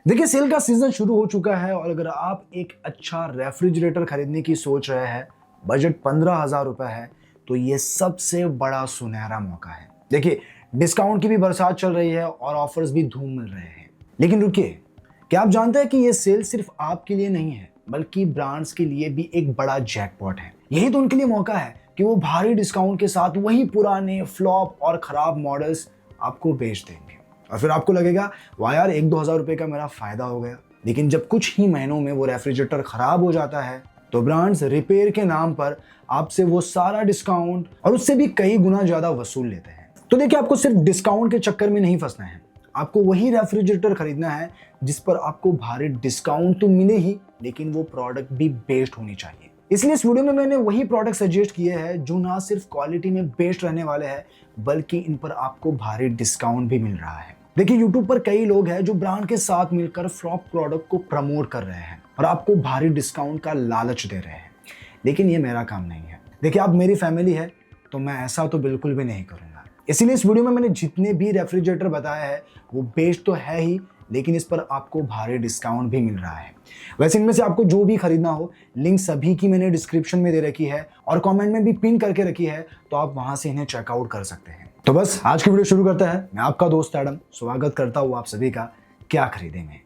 देखिए, सेल का सीजन शुरू हो चुका है और अगर आप एक अच्छा रेफ्रिजरेटर खरीदने की सोच रहे हैं, बजट 15,000 रुपए है, तो ये सबसे बड़ा सुनहरा मौका है। देखिए, डिस्काउंट की भी बरसात चल रही है और ऑफर्स भी धूम मिल रहे हैं। लेकिन रुकिए, क्या आप जानते हैं कि ये सेल सिर्फ आपके लिए नहीं है, बल्कि ब्रांड्स के लिए भी एक बड़ा जैकपॉट है। यही तो उनके लिए मौका है कि वो भारी डिस्काउंट के साथ वही पुराने फ्लॉप और खराब मॉडल्स आपको बेच देंगे और फिर आपको लगेगा वाह यार, 1-2 हज़ार रुपए का मेरा फायदा हो गया। लेकिन जब कुछ ही महीनों में वो रेफ्रिजरेटर खराब हो जाता है तो ब्रांड्स रिपेयर के नाम पर आपसे वो सारा डिस्काउंट और उससे भी कई गुना ज्यादा वसूल लेते हैं। तो देखिए, आपको सिर्फ डिस्काउंट के चक्कर में नहीं फंसना है। आपको वही रेफ्रिजरेटर खरीदना है जिस पर आपको भारी डिस्काउंट तो मिले ही, लेकिन वो प्रोडक्ट भी बेस्ट होनी चाहिए। इसलिए इस वीडियो में मैंने वही प्रोडक्ट सजेस्ट किए हैं जो ना सिर्फ क्वालिटी में बेस्ट रहने वाले हैं, बल्कि इन पर आपको भारी डिस्काउंट भी मिल रहा है। देखिए, YouTube पर कई लोग हैं जो ब्रांड के साथ मिलकर फ्लॉप प्रोडक्ट को प्रमोट कर रहे हैं और आपको भारी डिस्काउंट का लालच दे रहे हैं, लेकिन ये मेरा काम नहीं है। देखिए, आप मेरी फैमिली है तो मैं ऐसा तो बिल्कुल भी नहीं करूंगा। इसीलिए इस वीडियो में मैंने जितने भी रेफ्रिजरेटर बताया है वो बेस्ट तो है ही, लेकिन इस पर आपको भारी डिस्काउंट भी मिल रहा है। वैसे इनमें से आपको जो भी खरीदना हो, लिंक सभी की मैंने डिस्क्रिप्शन में दे रखी है और कमेंट में भी पिन करके रखी है, तो आप वहां से इन्हें चेकआउट कर सकते हैं। तो बस आज की वीडियो शुरू करते हैं। मैं आपका दोस्त एडम स्वागत करता हूँ आप सभी का क्या खरीदे में।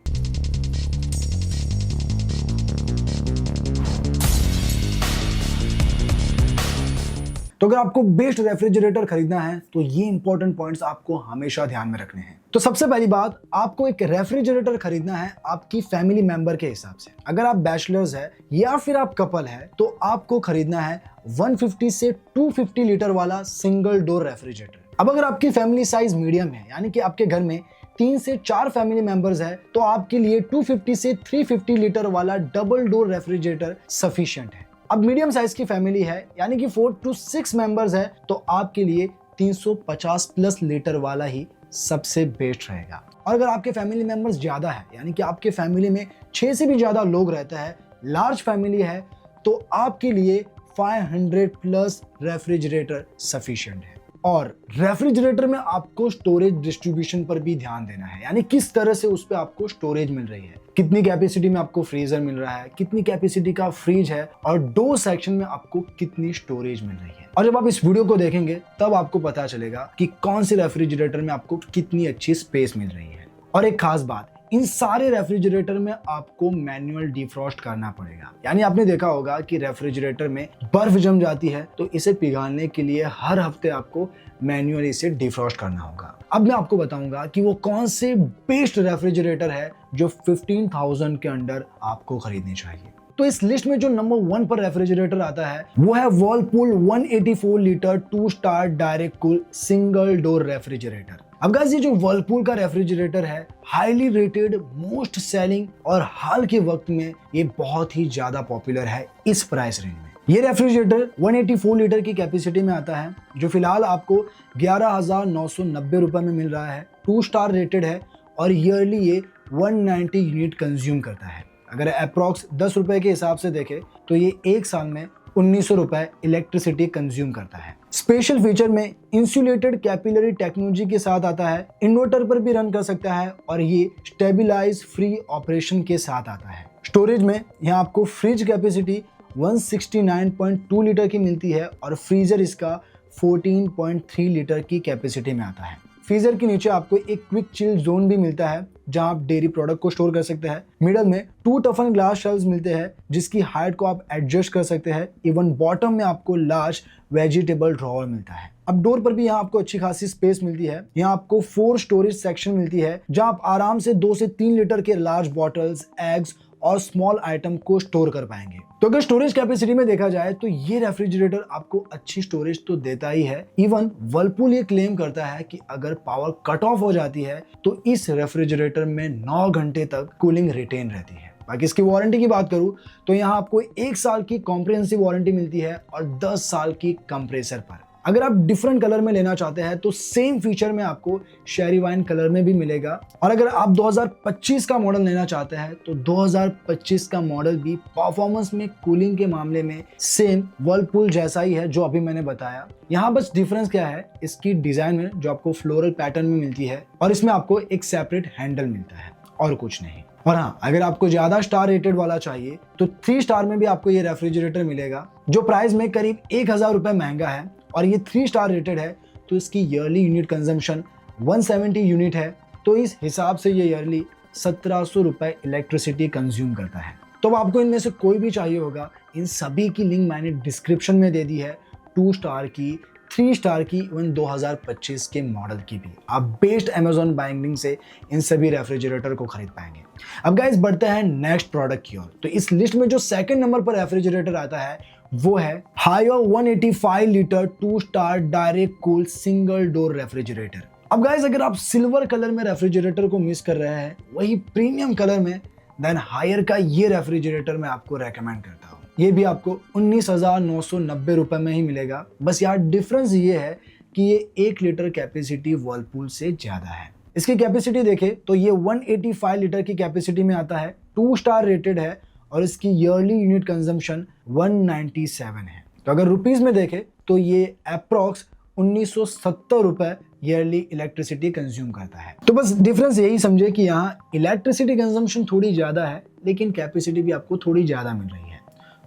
तो अगर आपको बेस्ट रेफ्रिजरेटर खरीदना है तो ये इंपॉर्टेंट पॉइंट्स आपको हमेशा ध्यान में रखने हैं। तो सबसे पहली बात, आपको एक रेफ्रिजरेटर खरीदना है आपकी फैमिली मेंबर के हिसाब से। अगर आप बैचलर्स है या फिर आप कपल है तो आपको खरीदना है 150 से 250 लीटर वाला सिंगल डोर रेफ्रिजरेटर। अब अगर आपकी फैमिली साइज मीडियम है, यानी कि आपके घर में 3 से 4 फैमिली मेंबर्स है, तो आपके लिए 250 से 350 लीटर वाला डबल डोर रेफ्रिजरेटर सफिशिएंट है। अब मीडियम साइज की फैमिली है, यानी कि 4 to 6 मेंबर्स है, तो आपके लिए 350 प्लस लीटर वाला ही सबसे बेस्ट रहेगा। और अगर आपके फैमिली मेंबर्स ज्यादा है, यानी कि आपके फैमिली में 6 से भी ज्यादा लोग रहते हैं, लार्ज फैमिली है, तो आपके लिए 500 प्लस रेफ्रिजरेटर सफिशिएंट है। और रेफ्रिजरेटर में आपको स्टोरेज डिस्ट्रीब्यूशन पर भी ध्यान देना है, यानी किस तरह से उस पे आपको स्टोरेज मिल रही है, कितनी कैपेसिटी में आपको फ्रीजर मिल रहा है, कितनी कैपेसिटी का फ्रिज है और डोर सेक्शन में आपको कितनी स्टोरेज मिल रही है। और जब आप इस वीडियो को देखेंगे तब आपको पता चलेगा कि कौन से रेफ्रिजरेटर में आपको कितनी अच्छी स्पेस मिल रही है। और एक खास बात, इन सारे रेफ्रिजरेटर में आपको मैनुअल डिफ्रॉस्ट करना पड़ेगा। यानी आपने देखा होगा कि रेफ्रिजरेटर में बर्फ जम जाती है तो इसे पिघालने के लिए हर हफ्ते आपको मैनुअली इसे डिफ्रॉस्ट करना होगा। अब मैं आपको बताऊंगा कि वो कौन से बेस्ट रेफ्रिजरेटर है जो 15,000 के अंडर आपको खरीदनी चाहिए। तो इस लिस्ट में जो नंबर 1 पर रेफ्रिजरेटर आता है वो है Whirlpool 184 litre 2 star direct cool single door refrigerator. अब गाइस, ये जो वर्लपूल का रेफ्रिजरेटर है, हाईली रेटेड, मोस्ट सेलिंग और हाल के वक्त में ये बहुत ही ज्यादा पॉपुलर है इस प्राइस रेंज में। ये रेफ्रिजरेटर 184 लीटर की कैपेसिटी में आता है, जो फिलहाल आपको 11,990 रुपए में मिल रहा है। 2 स्टार रेटेड है और ईयरली ये 190 यूनिट कंज्यूम करता है। अगर अप्रोक्स 10 रुपए के हिसाब से देखें तो ये एक साल में 1900 रुपए इलेक्ट्रिसिटी कंज्यूम करता है। स्पेशल फीचर में इंसुलेटेड कैपिलरी टेक्नोलॉजी के साथ आता है, इन्वर्टर पर भी रन कर सकता है और ये स्टेबलाइज फ्री ऑपरेशन के साथ आता है। स्टोरेज में यहाँ आपको फ्रिज कैपेसिटी 169.2 लीटर की मिलती है और फ्रीजर इसका 14.3 लीटर की कैपेसिटी में आता है। फ्रीजर के नीचे आपको एक क्विक चिल जोन भी मिलता है जहां आप डेयरी प्रोडक्ट को स्टोर कर सकते हैं। मिडल में 2 टफन ग्लास शेल्व्स मिलते हैं जिसकी हाइट को आप एडजस्ट कर सकते हैं। इवन बॉटम में आपको लार्ज वेजिटेबल ड्रॉअर मिलता है। अब डोर पर भी यहाँ आपको अच्छी खासी स्पेस मिलती है। यहाँ आपको 4 स्टोरेज सेक्शन मिलती है जहां आप आराम से 2 से 3 लीटर के लार्ज बॉटल्स, एग्स और स्मॉल आइटम को स्टोर कर पाएंगे। तो अगर स्टोरेज कैपेसिटी में देखा जाए तो ये रेफ्रिजरेटर आपको अच्छी स्टोरेज तो देता ही है। इवन वर्लपूल ये क्लेम करता है कि अगर पावर कट ऑफ हो जाती है तो इस रेफ्रिजरेटर में 9 घंटे तक कूलिंग रिटेन रहती है। बाकी इसकी वारंटी की बात करूं तो यहाँ आपको 1 साल की कॉम्प्रिहेंसिव वारंटी मिलती है और 10 साल की कंप्रेसर पर। अगर आप डिफरेंट कलर में लेना चाहते हैं तो सेम फीचर में आपको शेरी वाइन कलर में भी मिलेगा। और अगर आप 2025 का मॉडल लेना चाहते हैं तो 2025 का मॉडल भी परफॉर्मेंस में, कूलिंग के मामले में सेम वर्लपूल जैसा ही है जो अभी मैंने बताया। यहाँ बस डिफरेंस क्या है, इसकी डिजाइन में जो आपको फ्लोरल पैटर्न में मिलती है और इसमें आपको एक सेपरेट हैंडल मिलता है। और कुछ नहीं। और हाँ, अगर आपको ज्यादा स्टार रेटेड वाला चाहिए तो 3 स्टार में भी आपको ये रेफ्रिजरेटर मिलेगा, जो प्राइस में करीब 1000 रुपए महंगा है। और ये 3 स्टार रेटेड है तो इसकी ईयरली यूनिट कंजम्पशन 170 यूनिट है, तो इस हिसाब से ये ईयरली 1700 रुपए इलेक्ट्रिसिटी कंज्यूम करता है। तो अब आपको इनमें से कोई भी चाहिए होगा, इन सभी की लिंक मैंने डिस्क्रिप्शन में दे दी है, 2 स्टार की, 3 स्टार की, इवन 2025 के मॉडल की भी। आप बेस्ट अमेजॉन बाइंग लिंक से इन सभी रेफ्रिजरेटर को खरीद पाएंगे। अब गाइस बढ़ते हैं नेक्स्ट प्रोडक्ट की ओर। तो इस लिस्ट में जो सेकंड नंबर पर रेफ्रिजरेटर आता है वो है Haier 185 litre 2 star direct cool single door refrigerator. अब गाइस अगर आप सिल्वर कलर में रेफ्रिजरेटर को मिस कर रहे हैं वही प्रीमियम कलर में, देन हायर का ये रेफ्रिजरेटर मैं आपको रेकमेंड करता हूँ। ये भी आपको 19,990 रुपए में ही मिलेगा। बस यार डिफरेंस ये है कि ये 1 लीटर कैपेसिटी वर्लपूल से ज्यादा है। इसकी कैपेसिटी देखें तो ये 185 लीटर की कैपेसिटी में आता है, 2 स्टार रेटेड है और इसकी ईयरली यूनिट कंजम्पशन 197 है। तो अगर रुपीस में देखें तो ये अप्रॉक्स 1970 रुपए ईयरली इलेक्ट्रिसिटी कंज्यूम करता है। तो बस डिफरेंस यही समझे कि यहाँ इलेक्ट्रिसिटी कंजम्पशन थोड़ी ज्यादा है लेकिन कैपेसिटी भी आपको थोड़ी ज्यादा मिल रही है।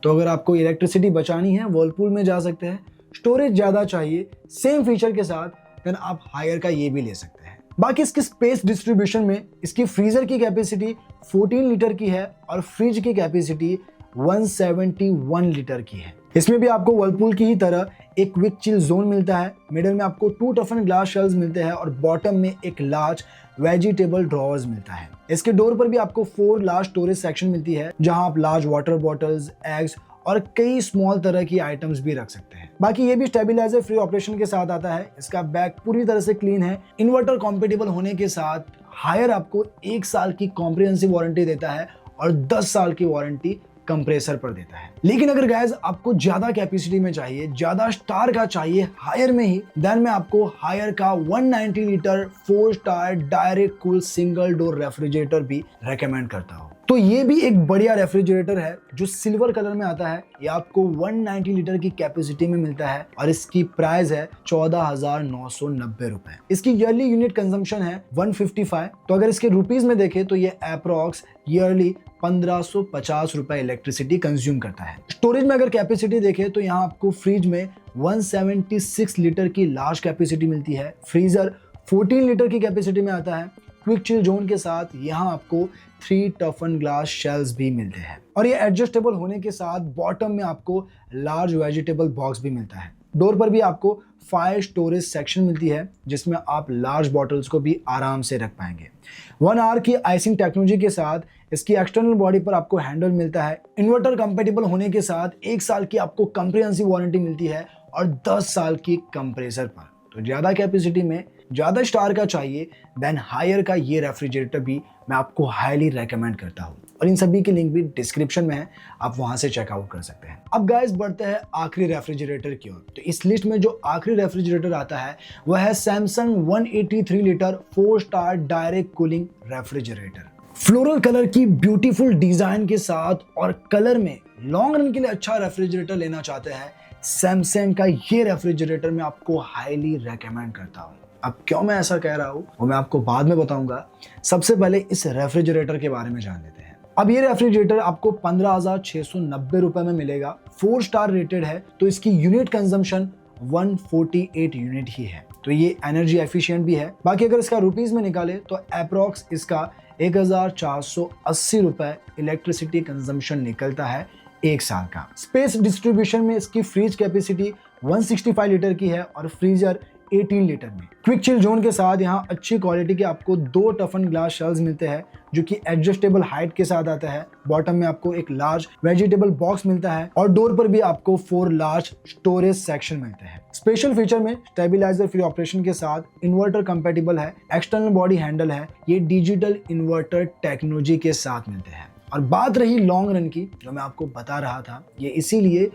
तो अगर आपको इलेक्ट्रिसिटी बचानी है वर्लपूल में जा सकते हैं, स्टोरेज ज्यादा चाहिए सेम फीचर के साथ, देन आप हायर का ये भी ले सकते हैं। बाकी इसकी स्पेस डिस्ट्रीब्यूशन में इसकी फ्रीजर की कैपेसिटी 14 लीटर की है और फ्रिज की कैपेसिटी 171 लीटर की है। इसमें भी आपको वर्लपूल की ही तरह एक क्विक चिल जोन मिलता है, मिडिल में आपको 2 टफन ग्लास शेल्व्स मिलते हैं और बॉटम में एक लार्ज वेजिटेबल ड्रॉवर्स मिलता है। इसके डोर पर भी आपको 4 लार्ज स्टोरेज सेक्शन मिलती है जहां आप लार्ज वाटर बॉटल्स, एग्स और कई स्मॉल तरह की आइटम्स भी रख सकते हैं। बाकी ये भी स्टेबलाइजर फ्री ऑपरेशन के साथ आता है। इसका बैक पूरी तरह से क्लीन है, इन्वर्टर कॉम्पेटिबल होने के साथ हायर आपको 1 साल की कॉम्प्रिहेंसिव वारंटी देता है और 10 साल की वारंटी कंप्रेसर पर देता है। लेकिन अगर गाइस आपको ज्यादा कैपेसिटी में चाहिए, ज्यादा स्टार का चाहिए हायर में ही, देन मैं आपको हायर का 190 litre 4 star direct cool single door refrigerator भी रेकमेंड करता हूँ। तो ये भी एक बढ़िया रेफ्रिजरेटर है जो सिल्वर कलर में आता है। ये आपको 190 लीटर की कैपेसिटी में मिलता है और इसकी प्राइस है 14,990 रुपए। इसकी ईयरली यूनिट कंजम्पशन है 155। तो अगर इसके रुपीस में देखें तो ये अप्रॉक्स ईयरली 1550 रुपए इलेक्ट्रिसिटी कंज्यूम करता है। स्टोरेज में अगर कैपेसिटी देखें तो यहाँ आपको फ्रिज में 176 लीटर की लार्ज कैपेसिटी मिलती है, फ्रीजर 14 लीटर की कैपेसिटी में आता है, क्विक चिल जोन के साथ यहाँ आपको 3 टफन ग्लास शेल्व्स भी मिलते हैं और ये एडजस्टेबल होने के साथ बॉटम में आपको लार्ज वेजिटेबल बॉक्स भी मिलता है। डोर पर भी आपको 5 स्टोरेज सेक्शन मिलती है जिसमें आप लार्ज बॉटल्स को भी आराम से रख पाएंगे। 1 आवर की आइसिंग टेक्नोलॉजी के साथ इसकी एक्सटर्नल बॉडी पर आपको हैंडल मिलता है। इन्वर्टर कंपेटिबल होने के साथ 1 साल की आपको कंप्रिहेंसिव वारंटी मिलती है और 10 साल की कंप्रेसर पर। तो ज्यादा कैपेसिटी में ज्यादा स्टार का चाहिए, देन हायर का ये रेफ्रिजरेटर भी मैं आपको हाईली रेकमेंड करता हूँ और इन सभी की लिंक भी डिस्क्रिप्शन में है, आप वहां से चेकआउट कर सकते हैं। अब गाइस बढ़ते हैं आखिरी रेफ्रिजरेटर की ओर। तो इस लिस्ट में जो आखिरी रेफ्रिजरेटर आता है वह है Samsung 183 litre 4 star direct cooling refrigerator. Floral colour की ब्यूटीफुल डिजाइन के साथ और कलर में लॉन्ग रन के लिए अच्छा रेफ्रिजरेटर लेना चाहते हैं, सैमसंग का ये रेफ्रिजरेटर मैं आपको हाईली रेकमेंड करता हूँ। अब क्यों मैं ऐसा कह रहा हूँ वो मैं आपको बाद में बताऊंगा। सबसे पहले इस रेफ्रिजरेटर के बारे में जान लेते हैं। अब ये रेफ्रिजरेटर आपको 15,690 रुपए में मिलेगा। 4 स्टार रेटेड है तो इसकी यूनिट कंजम्पशन 148 यूनिट ही है, तो ये एनर्जी एफिशिएंट भी है। बाकी अगर इसका रुपीस में निकाले तो अप्रॉक्स इसका 1,480 रुपए इलेक्ट्रिसिटी कंजम्पशन निकलता है 1 साल का। स्पेस डिस्ट्रीब्यूशन में इसकी फ्रिज कैपेसिटी 165 लीटर की है और फ्रीजर 18 लीटर में। क्विक चिल जोन के साथ यहाँ अच्छी क्वालिटी के आपको 2 टफन ग्लास शेल्व्स मिलते हैं जो कि एडजस्टेबल हाइट के साथ आता है। बॉटम में आपको एक लार्ज वेजिटेबल बॉक्स मिलता है और डोर पर भी आपको 4 लार्ज स्टोरेज सेक्शन मिलते हैं। स्पेशल फीचर में स्टेबलाइजर फ्री ऑपरेशन के साथ इन्वर्टर कंपेटिबल है, एक्सटर्नल बॉडी हैंडल है, ये डिजिटल इन्वर्टर टेक्नोलॉजी के साथ मिलते हैं। और बात रही लॉन्ग रन की, जो मैं आपको बता रहा था, ये इसीलिए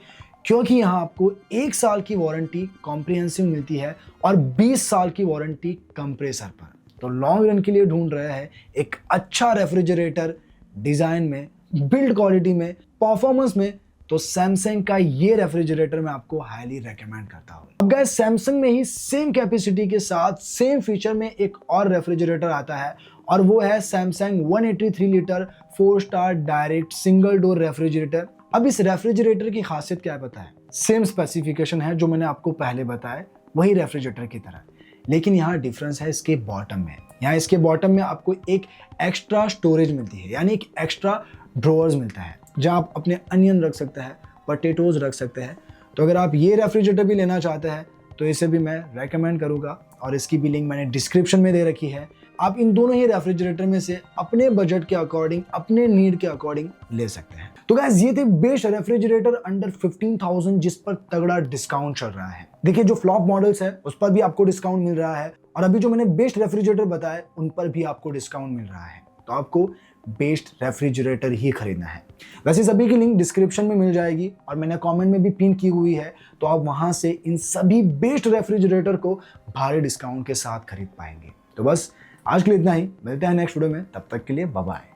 क्योंकि यहाँ आपको 1 साल की वारंटी कॉम्प्रिहेंसिव मिलती है और 20 साल की वारंटी कंप्रेसर पर। तो लॉन्ग रन के लिए ढूंढ रहे हैं एक अच्छा रेफ्रिजरेटर, डिजाइन में, बिल्ड क्वालिटी में, परफॉर्मेंस में, तो सैमसंग का ये रेफ्रिजरेटर मैं आपको हाईली रेकमेंड करता हूँ। अब गाइस सैमसंग में ही सेम कैपेसिटी के साथ सेम फीचर में एक और रेफ्रिजरेटर आता है और वो है Samsung 183 litre 4 star direct single door refrigerator. अब इस रेफ्रिजरेटर की खासियत क्या है पता है? सेम स्पेसिफिकेशन है जो मैंने आपको पहले बताया, वही रेफ्रिजरेटर की तरह, लेकिन यहाँ डिफरेंस है इसके बॉटम में। यहाँ इसके बॉटम में आपको एक एक्स्ट्रा स्टोरेज मिलती है, यानी एक एक्स्ट्रा ड्रॉअर्स मिलता है जहाँ आप अपने अनियन रख सकते हैं, पोटैटोज रख सकते हैं। तो अगर आप ये रेफ्रिजरेटर भी लेना चाहते हैं तो इसे भी मैं रेकमेंड करूँगा और इसकी भी लिंक मैंने डिस्क्रिप्शन में दे रखी है। आप इन दोनों ही रेफ्रिजरेटर में से अपने बजट के अकॉर्डिंग, अपने नीड के अकॉर्डिंग ले सकते हैं। तो गाइस ये थे बेस्ट रेफ्रिजरेटर अंडर 15,000 जिस पर तगड़ा डिस्काउंट चल रहा है। देखिए जो फ्लॉप मॉडल्स है उस पर भी आपको डिस्काउंट मिल रहा है और अभी जो मैंने बेस्ट रेफ्रिजरेटर बताए उन पर भी आपको डिस्काउंट मिल रहा है। तो आपको बेस्ट रेफ्रिजरेटर ही खरीदना है। वैसे सभी की लिंक डिस्क्रिप्शन में मिल जाएगी और मैंने कमेंट में भी पिन की हुई है, तो आप वहां से इन सभी बेस्ट रेफ्रिजरेटर को भारी डिस्काउंट के साथ खरीद पाएंगे। तो बस आज के लिए इतना ही, मिलते हैं नेक्स्ट वीडियो में, तब तक के लिए बाय बाय।